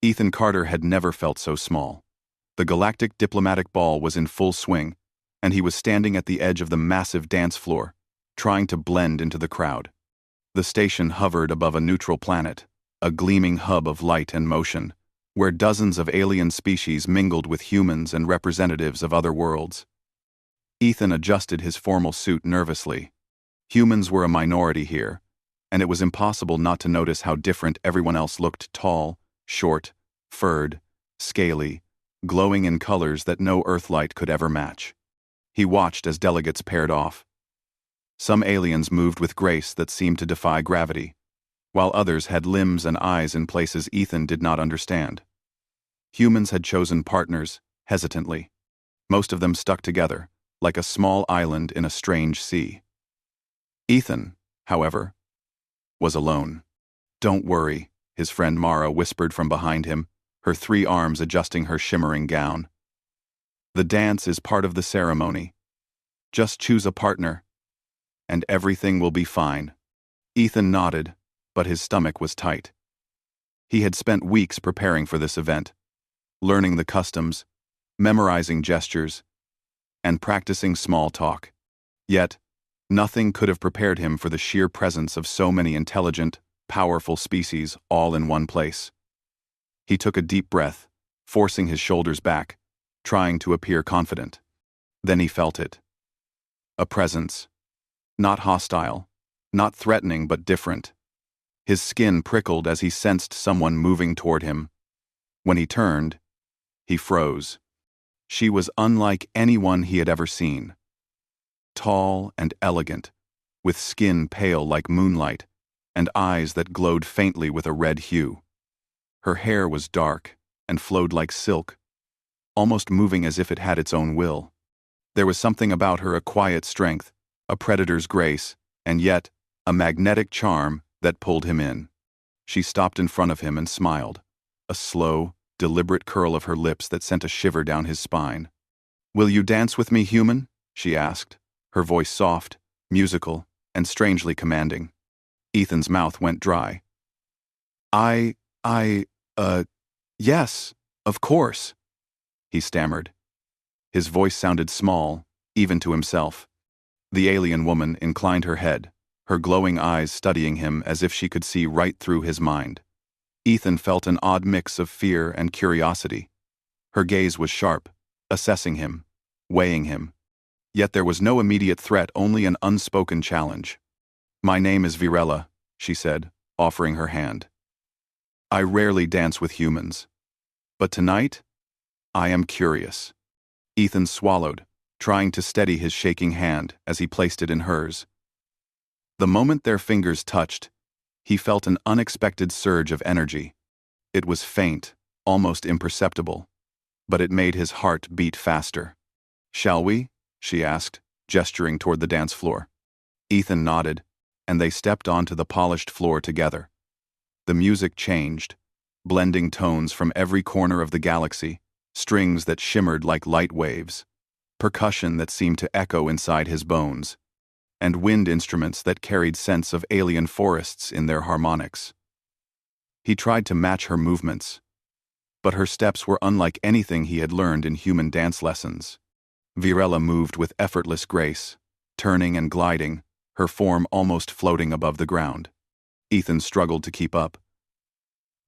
Ethan Carter had never felt so small. The galactic diplomatic ball was in full swing, and he was standing at the edge of the massive dance floor, trying to blend into the crowd. The station hovered above a neutral planet, a gleaming hub of light and motion, where dozens of alien species mingled with humans and representatives of other worlds. Ethan adjusted his formal suit nervously. Humans were a minority here, and it was impossible not to notice how different everyone else looked: tall, short, furred, scaly, glowing in colors that no Earthlight could ever match. He watched as delegates paired off. Some aliens moved with grace that seemed to defy gravity, while others had limbs and eyes in places Ethan did not understand. Humans had chosen partners, hesitantly. Most of them stuck together, like a small island in a strange sea. Ethan, however, was alone. "Don't worry," his friend Mara whispered from behind him, her 3 arms adjusting her shimmering gown. "The dance is part of the ceremony. Just choose a partner, and everything will be fine." Ethan nodded, but his stomach was tight. He had spent weeks preparing for this event, learning the customs, memorizing gestures, and practicing small talk. Yet, nothing could have prepared him for the sheer presence of so many intelligent, powerful species all in one place. He took a deep breath, forcing his shoulders back, trying to appear confident. Then he felt it. A presence. Not hostile, not threatening, but different. His skin prickled as he sensed someone moving toward him. When he turned, he froze. She was unlike anyone he had ever seen. Tall and elegant, with skin pale like moonlight, and eyes that glowed faintly with a red hue. Her hair was dark and flowed like silk, almost moving as if it had its own will. There was something about her: a quiet strength, a predator's grace, and yet a magnetic charm that pulled him in. She stopped in front of him and smiled, a slow, deliberate curl of her lips that sent a shiver down his spine. "Will you dance with me, human?" she asked, her voice soft, musical, and strangely commanding. Ethan's mouth went dry. Yes, of course," he stammered. His voice sounded small, even to himself. The alien woman inclined her head, her glowing eyes studying him as if she could see right through his mind. Ethan felt an odd mix of fear and curiosity. Her gaze was sharp, assessing him, weighing him. Yet there was no immediate threat, only an unspoken challenge. "My name is Virella," she said, offering her hand. "I rarely dance with humans, but tonight, I am curious." Ethan swallowed, trying to steady his shaking hand as he placed it in hers. The moment their fingers touched, he felt an unexpected surge of energy. It was faint, almost imperceptible, but it made his heart beat faster. "Shall we?" she asked, gesturing toward the dance floor. Ethan nodded, and they stepped onto the polished floor together. The music changed, blending tones from every corner of the galaxy, strings that shimmered like light waves, percussion that seemed to echo inside his bones, and wind instruments that carried scents of alien forests in their harmonics. He tried to match her movements, but her steps were unlike anything he had learned in human dance lessons. Virella moved with effortless grace, turning and gliding, her form almost floating above the ground. Ethan struggled to keep up,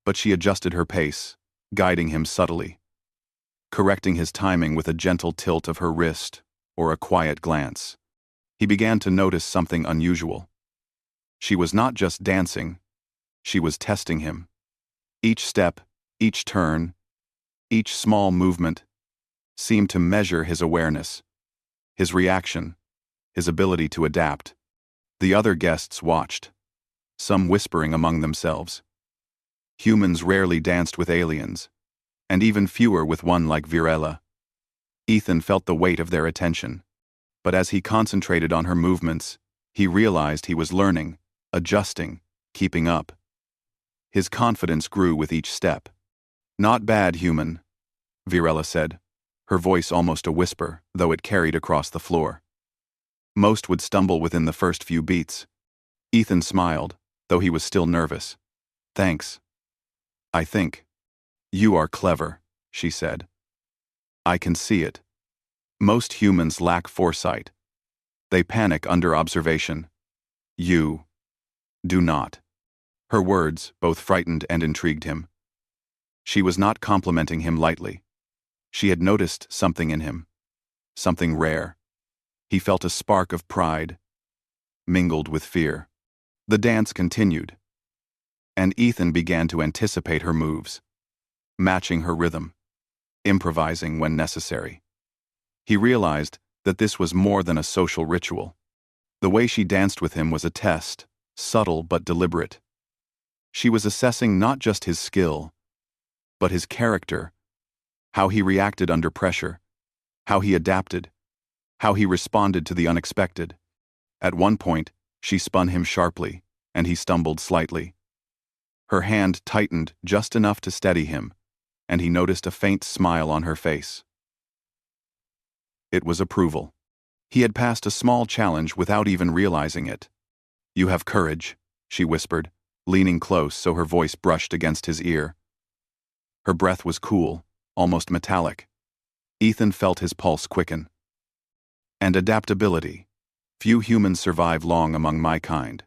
but she adjusted her pace, guiding him subtly, correcting his timing with a gentle tilt of her wrist or a quiet glance. He began to notice something unusual. She was not just dancing, she was testing him. Each step, each turn, each small movement seemed to measure his awareness, his reaction, his ability to adapt. The other guests watched, some whispering among themselves. Humans rarely danced with aliens, and even fewer with one like Virella. Ethan felt the weight of their attention, but as he concentrated on her movements, he realized he was learning, adjusting, keeping up. His confidence grew with each step. "Not bad, human," Virella said, her voice almost a whisper, though it carried across the floor. Most would stumble within the first few beats. Ethan smiled, though he was still nervous. "Thanks. I think." "You are clever," she said. "I can see it. Most humans lack foresight. They panic under observation. You do not." Her words both frightened and intrigued him. She was not complimenting him lightly. She had noticed something in him. Something rare. He felt a spark of pride, mingled with fear. The dance continued, and Ethan began to anticipate her moves, matching her rhythm, improvising when necessary. He realized that this was more than a social ritual. The way she danced with him was a test, subtle but deliberate. She was assessing not just his skill, but his character, how he reacted under pressure, how he adapted, how he responded to the unexpected. At one point, she spun him sharply, and he stumbled slightly. Her hand tightened just enough to steady him, and he noticed a faint smile on her face. It was approval. He had passed a small challenge without even realizing it. "You have courage," she whispered, leaning close so her voice brushed against his ear. Her breath was cool, almost metallic. Ethan felt his pulse quicken. "And adaptability. Few humans survive long among my kind.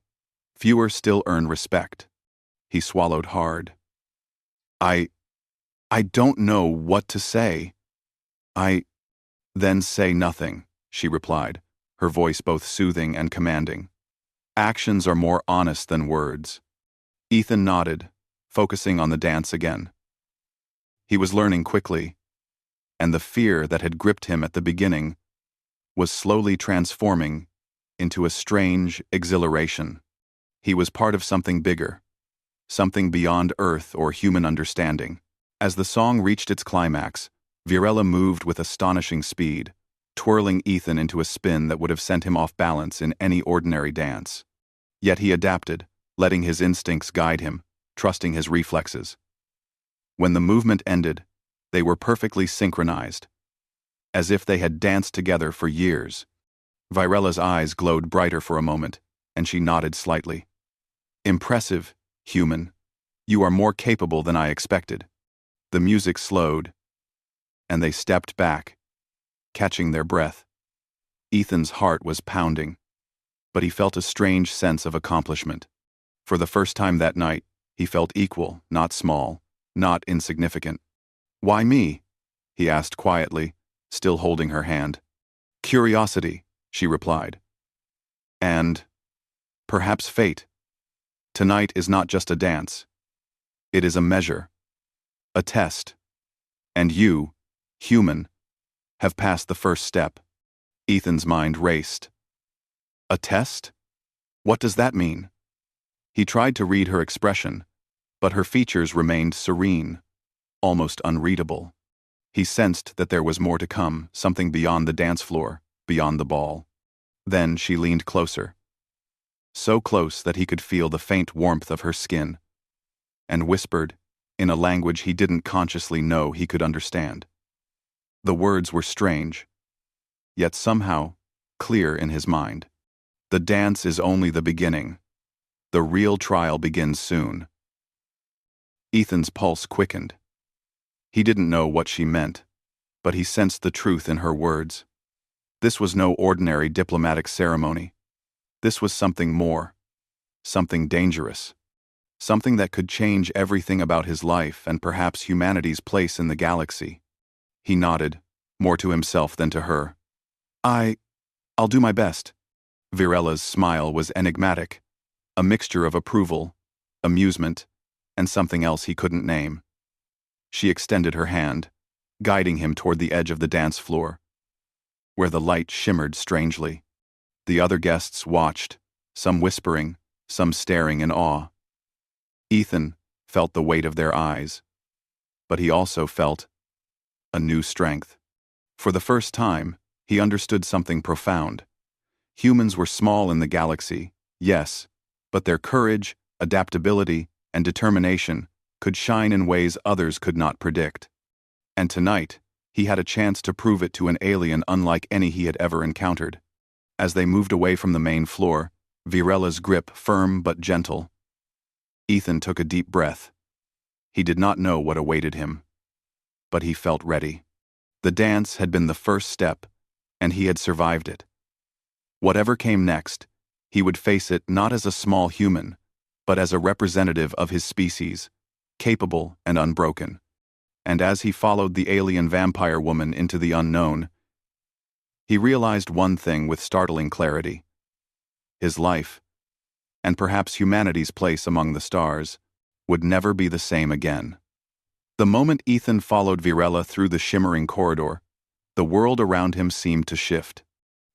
Fewer still earn respect." He swallowed hard. I don't know what to say. Then say nothing," she replied, her voice both soothing and commanding. "Actions are more honest than words." Ethan nodded, focusing on the dance again. He was learning quickly, and the fear that had gripped him at the beginning was slowly transforming into a strange exhilaration. He was part of something bigger, something beyond Earth or human understanding. As the song reached its climax, Virella moved with astonishing speed, twirling Ethan into a spin that would have sent him off balance in any ordinary dance. Yet he adapted, letting his instincts guide him, trusting his reflexes. When the movement ended, they were perfectly synchronized, as if they had danced together for years. Virella's eyes glowed brighter for a moment, and she nodded slightly. "Impressive, human. You are more capable than I expected." The music slowed, and they stepped back, catching their breath. Ethan's heart was pounding, but he felt a strange sense of accomplishment. For the first time that night, he felt equal, not small, not insignificant. "Why me?" he asked quietly, still holding her hand. "Curiosity," she replied. "And perhaps fate. Tonight is not just a dance. It is a measure, a test. And you, human, have passed the first step." Ethan's mind raced. "A test? What does that mean?" He tried to read her expression, but her features remained serene, almost unreadable. He sensed that there was more to come, something beyond the dance floor, beyond the ball. Then she leaned closer, so close that he could feel the faint warmth of her skin, and whispered, in a language he didn't consciously know he could understand. The words were strange, yet somehow clear in his mind. "The dance is only the beginning. The real trial begins soon." Ethan's pulse quickened. He didn't know what she meant, but he sensed the truth in her words. This was no ordinary diplomatic ceremony. This was something more, something dangerous, something that could change everything about his life and perhaps humanity's place in the galaxy. He nodded, more to himself than to her. I'll do my best." Virella's smile was enigmatic, a mixture of approval, amusement, and something else he couldn't name. She extended her hand, guiding him toward the edge of the dance floor, where the light shimmered strangely. The other guests watched, some whispering, some staring in awe. Ethan felt the weight of their eyes, but he also felt a new strength. For the first time, he understood something profound. Humans were small in the galaxy, yes, but their courage, adaptability, and determination could shine in ways others could not predict. And tonight, he had a chance to prove it to an alien unlike any he had ever encountered. As they moved away from the main floor, Virella's grip firm but gentle, Ethan took a deep breath. He did not know what awaited him, but he felt ready. The dance had been the first step, and he had survived it. Whatever came next, he would face it not as a small human, but as a representative of his species, capable and unbroken. And as he followed the alien vampire woman into the unknown, he realized one thing with startling clarity. His life, and perhaps humanity's place among the stars, would never be the same again. The moment Ethan followed Virella through the shimmering corridor, the world around him seemed to shift.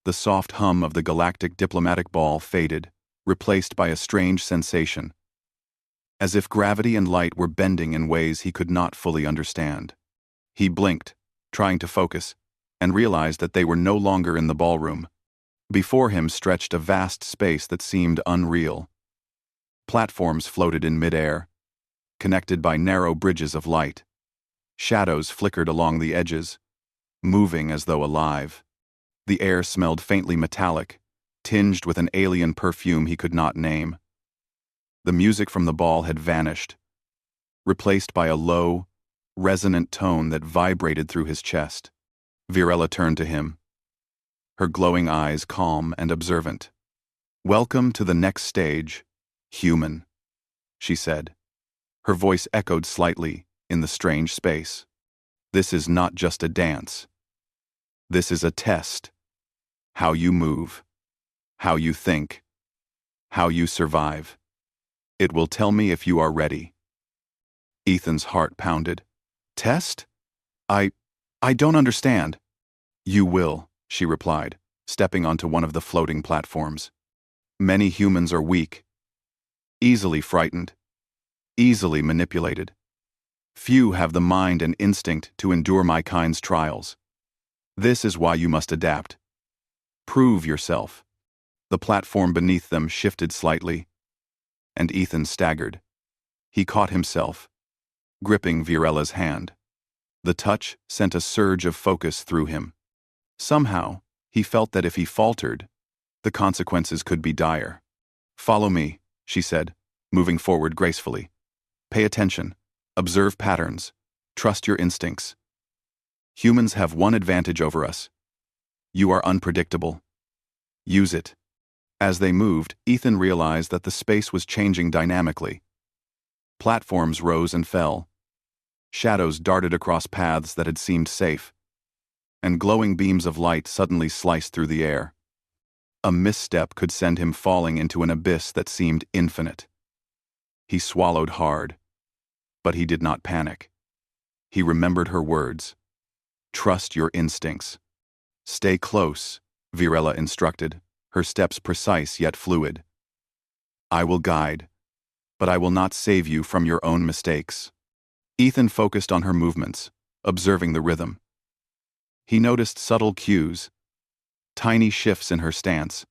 The soft hum of the galactic diplomatic ball faded, replaced by a strange sensation, as if gravity and light were bending in ways he could not fully understand. He blinked, trying to focus, and realized that they were no longer in the ballroom. Before him stretched a vast space that seemed unreal. Platforms floated in midair, connected by narrow bridges of light. Shadows flickered along the edges, moving as though alive. The air smelled faintly metallic, tinged with an alien perfume he could not name. The music from the ball had vanished, replaced by a low, resonant tone that vibrated through his chest. Virella turned to him, her glowing eyes calm and observant. "Welcome to the next stage, human," she said. Her voice echoed slightly in the strange space. "This is not just a dance. This is a test. How you move, how you think, how you survive. It will tell me if you are ready." Ethan's heart pounded. "Test? I don't understand." "You will," she replied, stepping onto one of the floating platforms. "Many humans are weak, easily frightened, easily manipulated. Few have the mind and instinct to endure my kind's trials. This is why you must adapt. Prove yourself." The platform beneath them shifted slightly, and Ethan staggered. He caught himself, gripping Virella's hand. The touch sent a surge of focus through him. Somehow, he felt that if he faltered, the consequences could be dire. "Follow me," she said, moving forward gracefully. "Pay attention, observe patterns, trust your instincts. Humans have one advantage over us. You are unpredictable. Use it." As they moved, Ethan realized that the space was changing dynamically. Platforms rose and fell. Shadows darted across paths that had seemed safe, and glowing beams of light suddenly sliced through the air. A misstep could send him falling into an abyss that seemed infinite. He swallowed hard, but he did not panic. He remembered her words. "Trust your instincts. Stay close," Virella instructed, her steps precise yet fluid. "I will guide, but I will not save you from your own mistakes." Ethan focused on her movements, observing the rhythm. He noticed subtle cues, tiny shifts in her stance,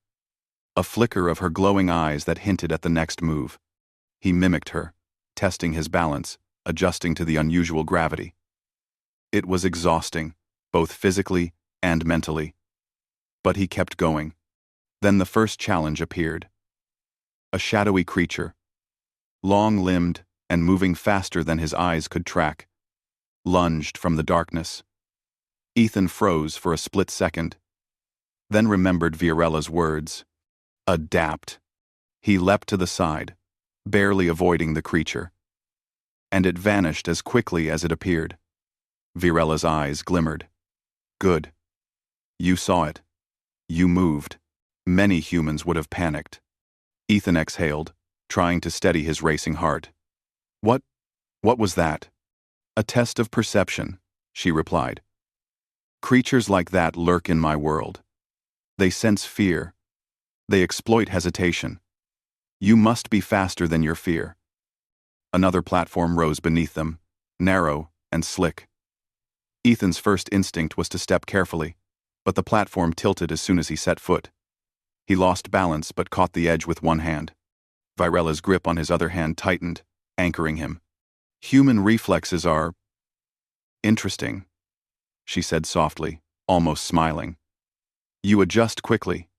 a flicker of her glowing eyes that hinted at the next move. He mimicked her, testing his balance, adjusting to the unusual gravity. It was exhausting, both physically and mentally. But he kept going. Then the first challenge appeared. A shadowy creature, long-limbed and moving faster than his eyes could track, lunged from the darkness. Ethan froze for a split second, then remembered Virella's words. "Adapt." He leapt to the side, barely avoiding the creature, and it vanished as quickly as it appeared. Virella's eyes glimmered. "Good. You saw it. You moved." Many humans would have panicked. Ethan exhaled, trying to steady his racing heart. What was that?" "A test of perception," she replied. "Creatures like that lurk in my world. They sense fear. They exploit hesitation. You must be faster than your fear." Another platform rose beneath them, narrow and slick. Ethan's first instinct was to step carefully, but the platform tilted as soon as he set foot. He lost balance but caught the edge with one hand. Virella's grip on his other hand tightened, anchoring him. "Human reflexes are interesting," she said softly, almost smiling. "You adjust quickly.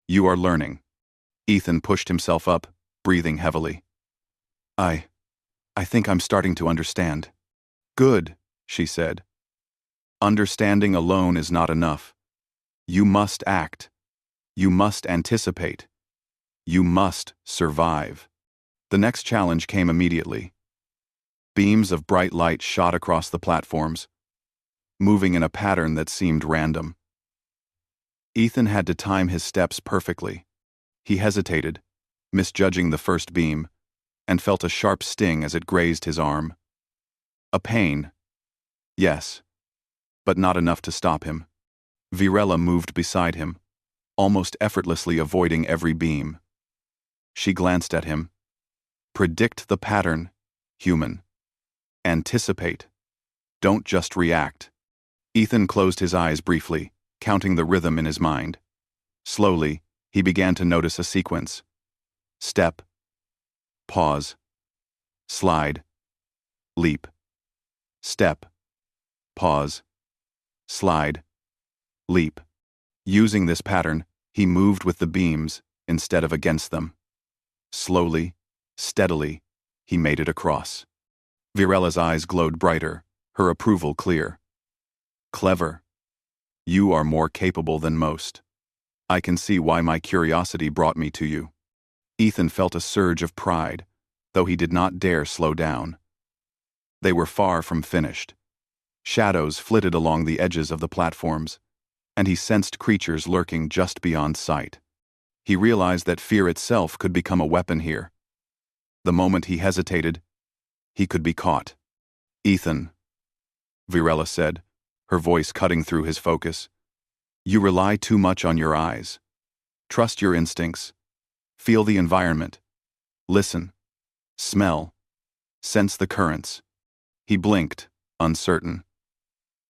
You are learning." Ethan pushed himself up, breathing heavily. I I think I'm starting to understand. Good, she said. Understanding alone is not enough. You must act. You must anticipate. You must survive. The next challenge came immediately. Beams of bright light shot across the platforms, moving in a pattern that seemed random. Ethan had to time his steps perfectly. He hesitated, misjudging the first beam, and felt a sharp sting as it grazed his arm. A pain. Yes, but not enough to stop him. Virella moved beside him, almost effortlessly avoiding every beam. She glanced at him. Predict the pattern, human. Anticipate. Don't just react. Ethan closed his eyes briefly, counting the rhythm in his mind. Slowly, he began to notice a sequence. Step. Pause. Slide. Leap. Step. Pause. Slide. Leap. Using this pattern, he moved with the beams instead of against them. Slowly, steadily, he made it across. Virella's eyes glowed brighter, her approval clear. Clever. You are more capable than most. I can see why my curiosity brought me to you. Ethan felt a surge of pride, though he did not dare slow down. They were far from finished. Shadows flitted along the edges of the platforms, and he sensed creatures lurking just beyond sight. He realized that fear itself could become a weapon here. The moment he hesitated, he could be caught. Ethan, Virella said, her voice cutting through his focus. You rely too much on your eyes. Trust your instincts. Feel the environment. Listen. Smell. Sense the currents. He blinked, uncertain.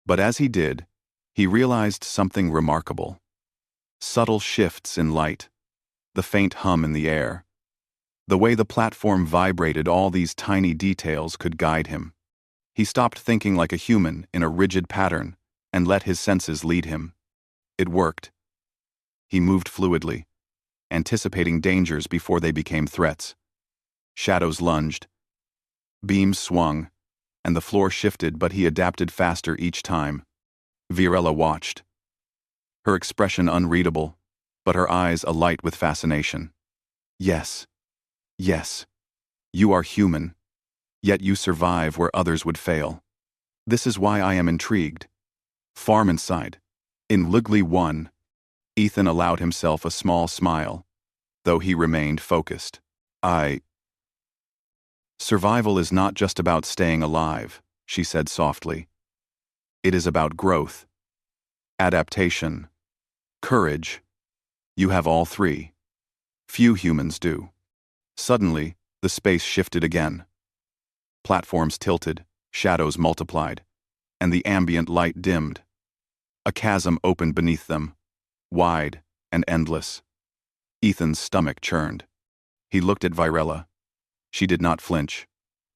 But as he did, he realized something remarkable. Subtle shifts in light, the faint hum in the air. The way the platform vibrated, all these tiny details could guide him. He stopped thinking like a human in a rigid pattern and let his senses lead him. It worked. He moved fluidly, anticipating dangers before they became threats. Shadows lunged. Beams swung, and the floor shifted, but he adapted faster each time. Virella watched. Her expression unreadable, but her eyes alight with fascination. Yes. Yes. You are human. Yet you survive where others would fail. This is why I am intrigued. Farm inside. In Lugli 1, Ethan allowed himself a small smile, though he remained focused. Survival is not just about staying alive, she said softly. It is about growth, adaptation, courage. You have all three. Few humans do. Suddenly, the space shifted again. Platforms tilted, shadows multiplied, and the ambient light dimmed. A chasm opened beneath them, wide and endless. Ethan's stomach churned. He looked at Virella. She did not flinch.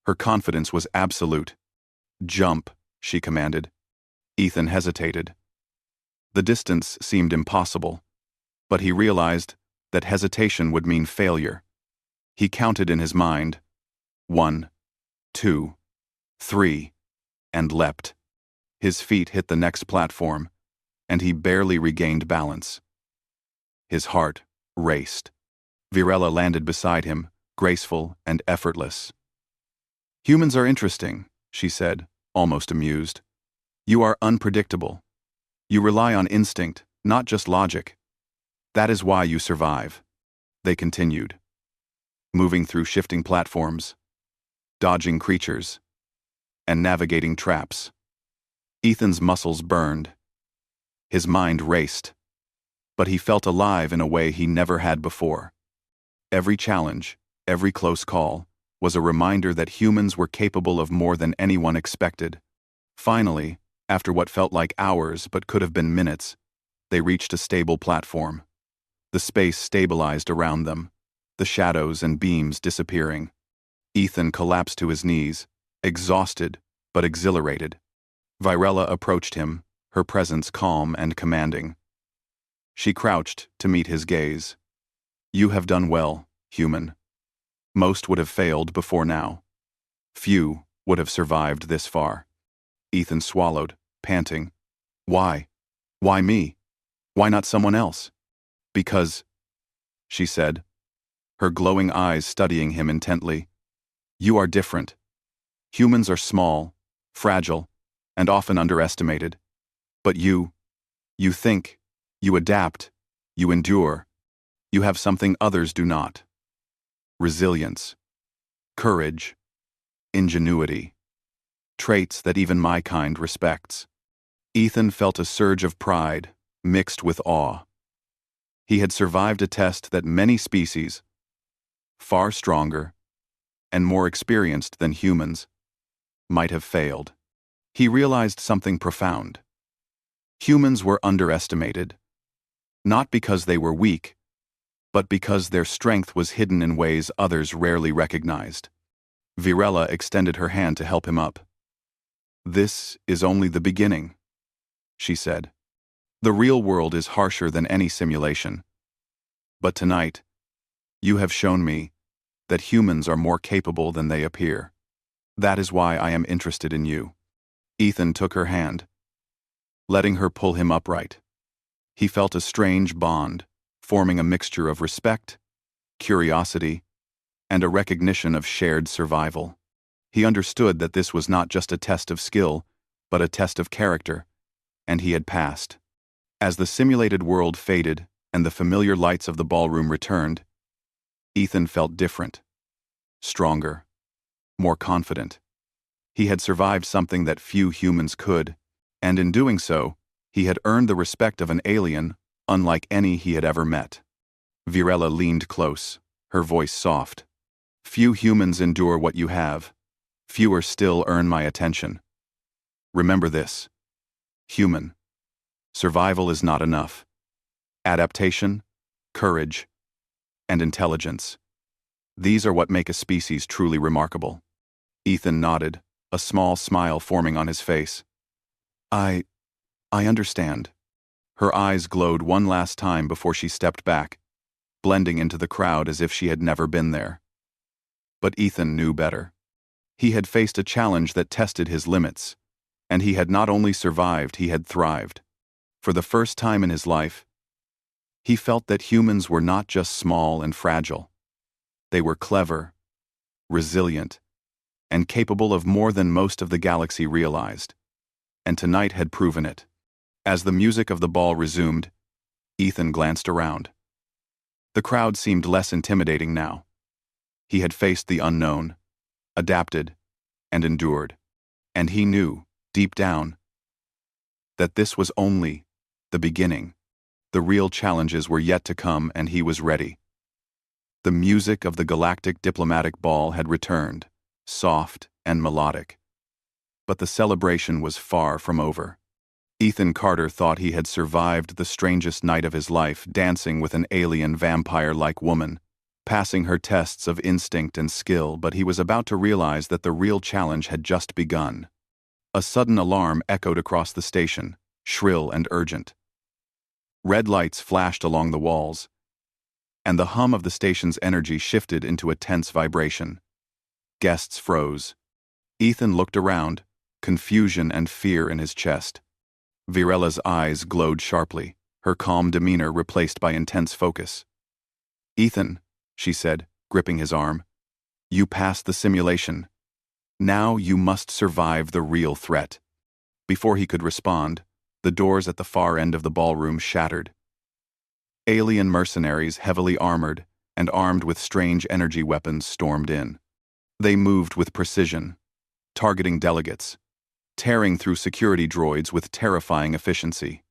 Her confidence was absolute. Jump, she commanded. Ethan hesitated. The distance seemed impossible, but he realized that hesitation would mean failure. He counted in his mind, 1, 2, 3, and leapt. His feet hit the next platform, and he barely regained balance. His heart raced. Virella landed beside him, graceful and effortless. Humans are interesting, she said, almost amused. You are unpredictable. You rely on instinct, not just logic. That is why you survive. They continued, moving through shifting platforms, dodging creatures, and navigating traps. Ethan's muscles burned. His mind raced, but he felt alive in a way he never had before. Every challenge, every close call, was a reminder that humans were capable of more than anyone expected. Finally, after what felt like hours but could have been minutes, they reached a stable platform. The space stabilized around them, the shadows and beams disappearing. Ethan collapsed to his knees, exhausted but exhilarated. Virella approached him, her presence calm and commanding. She crouched to meet his gaze. You have done well, human. Most would have failed before now. Few would have survived this far. Ethan swallowed, panting. Why? Why me? Why not someone else? Because, she said, her glowing eyes studying him intently. You are different. Humans are small, fragile, and often underestimated. But you think, you adapt, you endure. You have something others do not. Resilience, courage, ingenuity. Traits that even my kind respects. Ethan felt a surge of pride, mixed with awe. He had survived a test that many species, far stronger and more experienced than humans, might have failed. He realized something profound. Humans were underestimated, not because they were weak, but because their strength was hidden in ways others rarely recognized. Virella extended her hand to help him up. This is only the beginning, she said. The real world is harsher than any simulation. But tonight, you have shown me that humans are more capable than they appear. That is why I am interested in you. Ethan took her hand, letting her pull him upright. He felt a strange bond, forming a mixture of respect, curiosity, and a recognition of shared survival. He understood that this was not just a test of skill, but a test of character, and he had passed. As the simulated world faded and the familiar lights of the ballroom returned, Ethan felt different, stronger, more confident. He had survived something that few humans could, and in doing so, he had earned the respect of an alien unlike any he had ever met. Virella leaned close, her voice soft. Few humans endure what you have. Fewer still earn my attention. Remember this. Human. Survival is not enough. Adaptation, courage, and intelligence. These are what make a species truly remarkable. Ethan nodded, a small smile forming on his face. I understand. Her eyes glowed one last time before she stepped back, blending into the crowd as if she had never been there. But Ethan knew better. He had faced a challenge that tested his limits, and he had not only survived, he had thrived. For the first time in his life, he felt that humans were not just small and fragile. They were clever, resilient, and capable of more than most of the galaxy realized. And tonight had proven it. As the music of the ball resumed, Ethan glanced around. The crowd seemed less intimidating now. He had faced the unknown, adapted, and endured. And he knew, deep down, that this was only the beginning. The real challenges were yet to come, and he was ready. The music of the galactic diplomatic ball had returned, soft and melodic. But the celebration was far from over. Ethan Carter thought he had survived the strangest night of his life, dancing with an alien vampire-like woman, passing her tests of instinct and skill, but he was about to realize that the real challenge had just begun. A sudden alarm echoed across the station, shrill and urgent. Red lights flashed along the walls, and the hum of the station's energy shifted into a tense vibration. Guests froze. Ethan looked around, confusion and fear in his chest. Virella's eyes glowed sharply, her calm demeanor replaced by intense focus. Ethan, she said, gripping his arm, you passed the simulation. Now you must survive the real threat. Before he could respond, the doors at the far end of the ballroom shattered. Alien mercenaries, heavily armored and armed with strange energy weapons, stormed in. They moved with precision, targeting delegates, tearing through security droids with terrifying efficiency.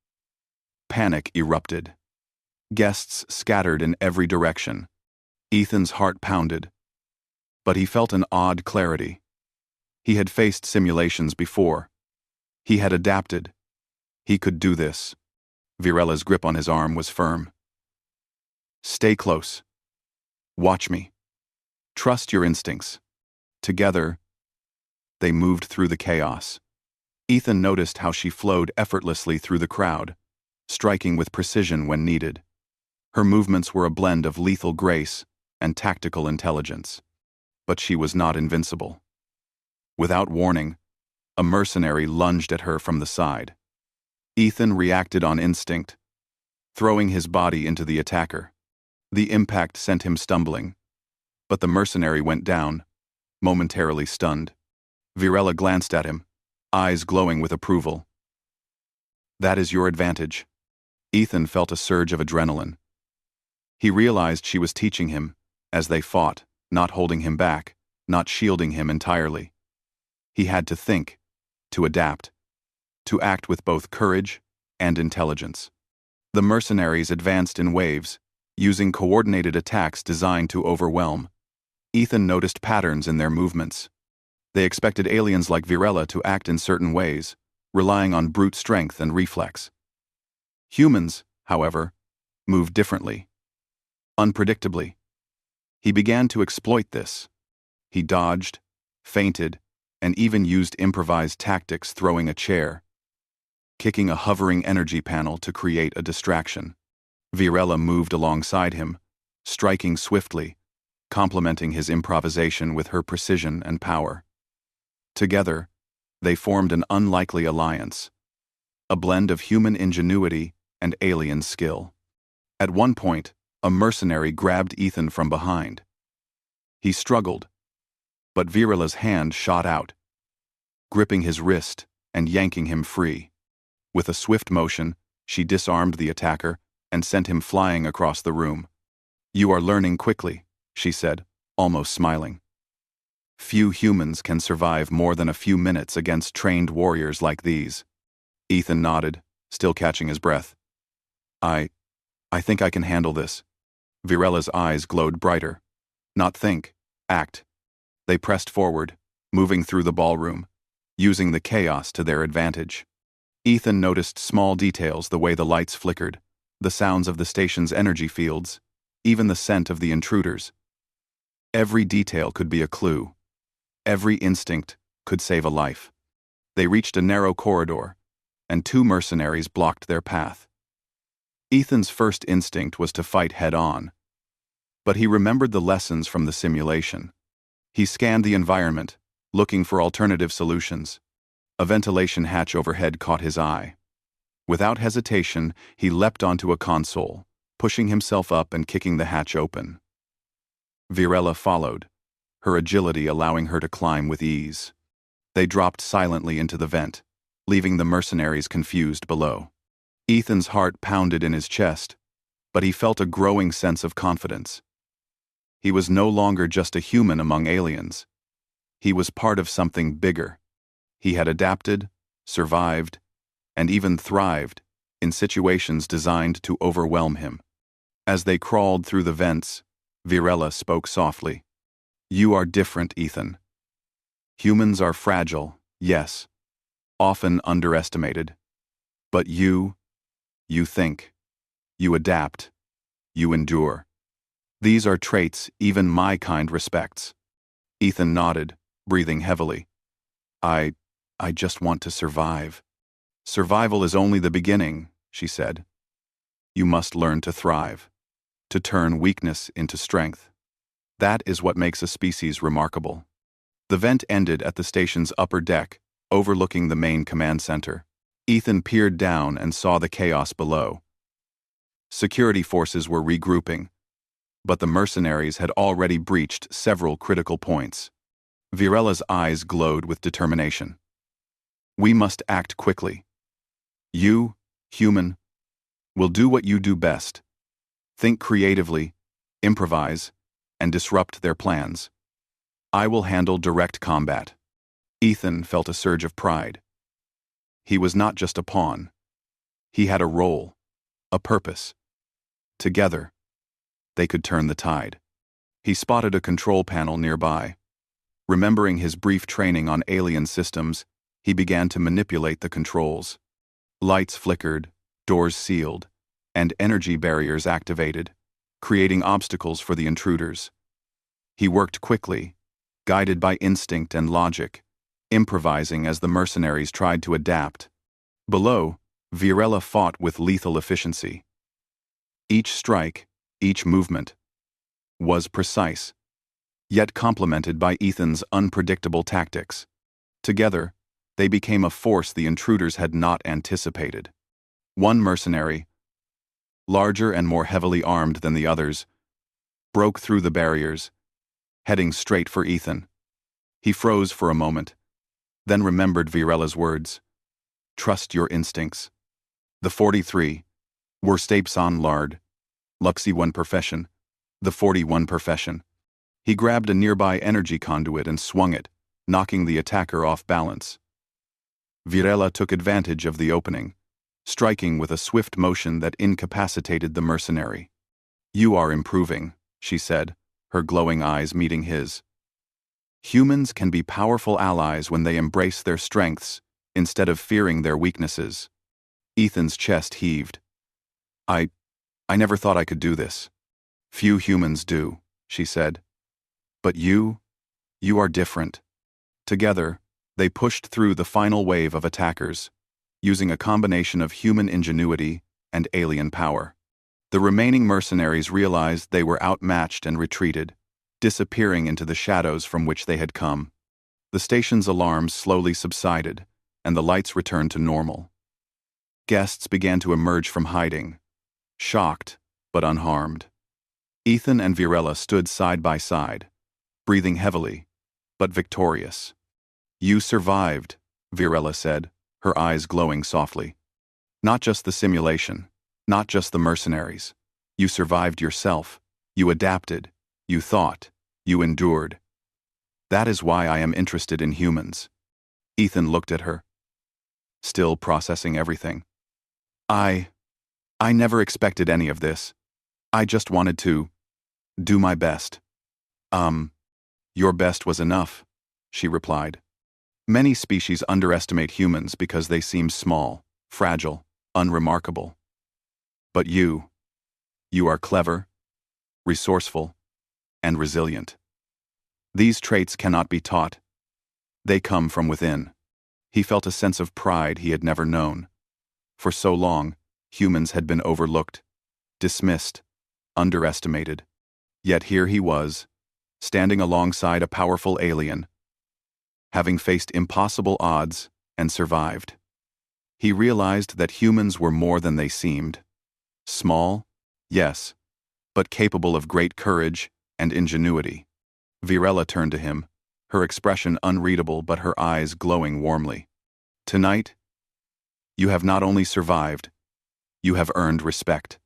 Panic erupted. Guests scattered in every direction. Ethan's heart pounded, but he felt an odd clarity. He had faced simulations before. He had adapted. He could do this. Virella's grip on his arm was firm. Stay close. Watch me. Trust your instincts. Together, they moved through the chaos. Ethan noticed how she flowed effortlessly through the crowd, striking with precision when needed. Her movements were a blend of lethal grace and tactical intelligence. But she was not invincible. Without warning, a mercenary lunged at her from the side. Ethan reacted on instinct, throwing his body into the attacker. The impact sent him stumbling, but the mercenary went down, momentarily stunned. Virella glanced at him, eyes glowing with approval. "That is your advantage." Ethan felt a surge of adrenaline. He realized she was teaching him, as they fought, not holding him back, not shielding him entirely. He had to think, to adapt, to act with both courage and intelligence. The mercenaries advanced in waves, using coordinated attacks designed to overwhelm. Ethan noticed patterns in their movements. They expected aliens like Virella to act in certain ways, relying on brute strength and reflex. Humans, however, moved differently, unpredictably. He began to exploit this. He dodged, feinted, and even used improvised tactics, throwing a chair, kicking a hovering energy panel to create a distraction. Virella moved alongside him, striking swiftly, complementing his improvisation with her precision and power. Together, they formed an unlikely alliance, a blend of human ingenuity and alien skill. At one point, a mercenary grabbed Ethan from behind. He struggled, but Virella's hand shot out, gripping his wrist and yanking him free. With a swift motion, she disarmed the attacker and sent him flying across the room. "You are learning quickly," she said, almost smiling. "Few humans can survive more than a few minutes against trained warriors like these." Ethan nodded, still catching his breath. I think I can handle this." Virella's eyes glowed brighter. "Not think, act." They pressed forward, moving through the ballroom, using the chaos to their advantage. Ethan noticed small details, the way the lights flickered, the sounds of the station's energy fields, even the scent of the intruders. Every detail could be a clue. Every instinct could save a life. They reached a narrow corridor, and two mercenaries blocked their path. Ethan's first instinct was to fight head-on, but he remembered the lessons from the simulation. He scanned the environment, looking for alternative solutions. A ventilation hatch overhead caught his eye. Without hesitation, he leapt onto a console, pushing himself up and kicking the hatch open. Virella followed, her agility allowing her to climb with ease. They dropped silently into the vent, leaving the mercenaries confused below. Ethan's heart pounded in his chest, but he felt a growing sense of confidence. He was no longer just a human among aliens. He was part of something bigger. He had adapted, survived, and even thrived in situations designed to overwhelm him. As they crawled through the vents, Virella spoke softly. "You are different, Ethan. Humans are fragile, yes, often underestimated. But you think, you adapt, you endure. These are traits even my kind respects." Ethan nodded, breathing heavily. I just want to survive." "Survival is only the beginning," she said. "You must learn to thrive, to turn weakness into strength. That is what makes a species remarkable." The vent ended at the station's upper deck, overlooking the main command center. Ethan peered down and saw the chaos below. Security forces were regrouping, but the mercenaries had already breached several critical points. Virella's eyes glowed with determination. "We must act quickly. You, human, will do what you do best. Think creatively, improvise, and disrupt their plans. I will handle direct combat." Ethan felt a surge of pride. He was not just a pawn. He had a role, a purpose. Together, they could turn the tide. He spotted a control panel nearby. Remembering his brief training on alien systems, he began to manipulate the controls. Lights flickered, doors sealed, and energy barriers activated, creating obstacles for the intruders. He worked quickly, guided by instinct and logic, improvising as the mercenaries tried to adapt. Below, Virella fought with lethal efficiency. Each strike, each movement, was precise, yet complemented by Ethan's unpredictable tactics. Together, they became a force the intruders had not anticipated. One mercenary, larger and more heavily armed than the others, broke through the barriers, heading straight for Ethan. He froze for a moment, then remembered Virella's words. Trust your instincts. The 43 were stapes on lard, Luxy one profession, the 41 profession. He grabbed a nearby energy conduit and swung it, knocking the attacker off balance. Virella took advantage of the opening, striking with a swift motion that incapacitated the mercenary. You are improving, she said, her glowing eyes meeting his. Humans can be powerful allies when they embrace their strengths instead of fearing their weaknesses. Ethan's chest heaved. I never thought I could do this. Few humans do, she said. But you are different. Together, they pushed through the final wave of attackers, using a combination of human ingenuity and alien power. The remaining mercenaries realized they were outmatched and retreated, disappearing into the shadows from which they had come. The station's alarms slowly subsided, and the lights returned to normal. Guests began to emerge from hiding, shocked but unharmed. Ethan and Virella stood side by side, breathing heavily, but victorious. You survived, Virella said, her eyes glowing softly. Not just the simulation, not just the mercenaries. You survived yourself, you adapted, you thought, you endured. That is why I am interested in humans. Ethan looked at her, still processing everything. I never expected any of this. I just wanted to do my best. Your best was enough, she replied. Many species underestimate humans because they seem small, fragile, unremarkable. But you are clever, resourceful, and resilient. These traits cannot be taught. They come from within. He felt a sense of pride he had never known. For so long, humans had been overlooked, dismissed, underestimated. Yet here he was, standing alongside a powerful alien, having faced impossible odds and survived. He realized that humans were more than they seemed. Small, yes, but capable of great courage and ingenuity. Virella turned to him, her expression unreadable but her eyes glowing warmly. Tonight, you have not only survived, you have earned respect.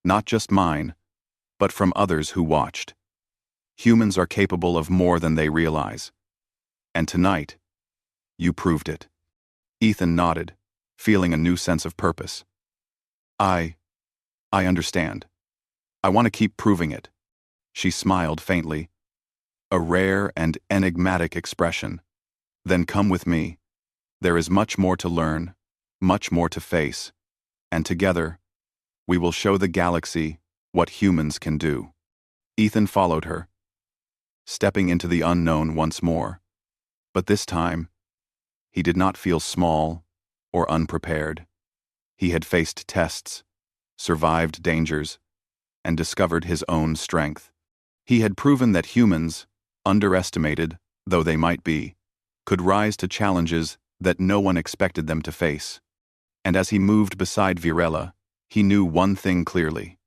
Not just mine, but from others who watched. Humans are capable of more than they realize. And tonight, you proved it. Ethan nodded, feeling a new sense of purpose. I understand. I want to keep proving it. She smiled faintly, a rare and enigmatic expression. Then come with me. There is much more to learn, much more to face, and together, we will show the galaxy what humans can do. Ethan followed her, stepping into the unknown once more. But this time, he did not feel small or unprepared. He had faced tests, survived dangers, and discovered his own strength. He had proven that humans, underestimated though they might be, could rise to challenges that no one expected them to face. And as he moved beside Virella, he knew one thing clearly.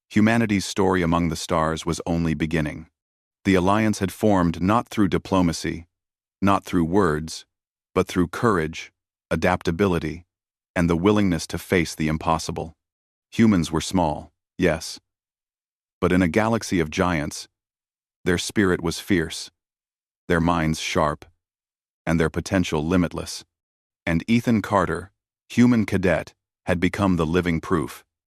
Humanity's story among the stars was only beginning. The alliance had formed not through diplomacy, not through words, but through courage, adaptability, and the willingness to face the impossible. Humans were small, yes, but in a galaxy of giants, their spirit was fierce, their minds sharp, and their potential limitless. And Ethan Carter, human cadet, had become the living proof.